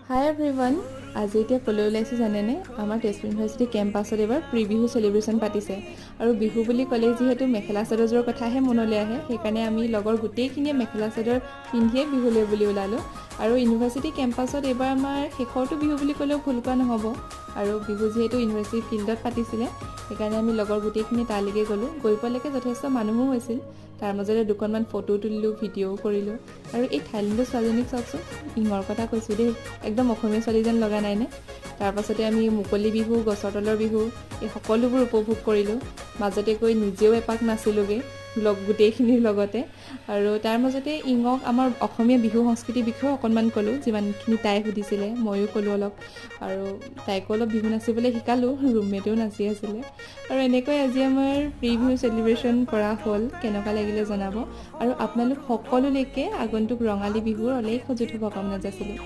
Hi everyone, আজি এতিয়া ক'লৈ ওলাইছোঁ জানেনে? আমাৰ তেজপুৰ ইউনিভাৰ্চিটি কেম্পাছত এবাৰ প্ৰি বিহু চেলিব্ৰেশ্যন পাতিছে আৰু বিহু বুলি ক'লে যিহেতু মেখেলা চাদৰযোৰৰ কথাহে মনলৈ আহে, সেইকাৰণে আমি লগৰ গোটেইখিনিয়ে মেখেলা চাদৰ পিন্ধিয়ে বিহুলৈ বুলি ওলালোঁ। আৰু ইউনিভাৰ্চিটি কেম্পাছত এইবাৰ আমাৰ শেষৰটো বিহু বুলি ক'লেও ভুল কোৱা নহ'ব। আৰু বিহু যিহেতু ইউনিভাৰ্চিটি ফিল্ডত পাতিছিলে, সেইকাৰণে আমি লগৰ গোটেইখিনি তালৈকে গ'লোঁ। গৈ পোৱালৈকে যথেষ্ট মানুহো হৈছিল। তাৰ মাজতে দুখনমান ফটো তুলিলোঁ, ভিডিঅ'ও কৰিলোঁ। আৰু এই থাইলেণ্ডৰ ছোৱালীজনীক চাওকচোন, ইঙৰ কথা কৈছোঁ দেই, একদম অসমীয়া ছোৱালী যেন লগা নাইনে? তাৰপাছতে আমি মুকলি বিহু, গছৰ তলৰ বিহু এই সকলোবোৰ উপভোগ কৰিলোঁ। মাজতে গৈ নিজেও এপাক নাচিলোঁগৈ গোটেইখিনিৰ লগতে। আৰু তাৰ মাজতে ইঙক আমাৰ অসমীয়া বিহু সংস্কৃতিৰ বিষয়েও অকণমান ক'লোঁ, যিমানখিনি তাই সুধিছিলে ময়ো ক'লোঁ অলপ। আৰু তাইকো অলপ বিহু নাচিবলৈ শিকালোঁ, ৰুমমেটেও নাচি আছিলে। আৰু এনেকৈ আজি আমাৰ প্ৰি বিহু চেলিব্ৰেশ্যন কৰা হ'ল। কেনেকুৱা লাগিলে জনাব। আৰু আপোনালোক সকলোলৈকে আগন্তুক ৰঙালী বিহুৰ অলেখ সযুত শুভকামনা যাচিলোঁ।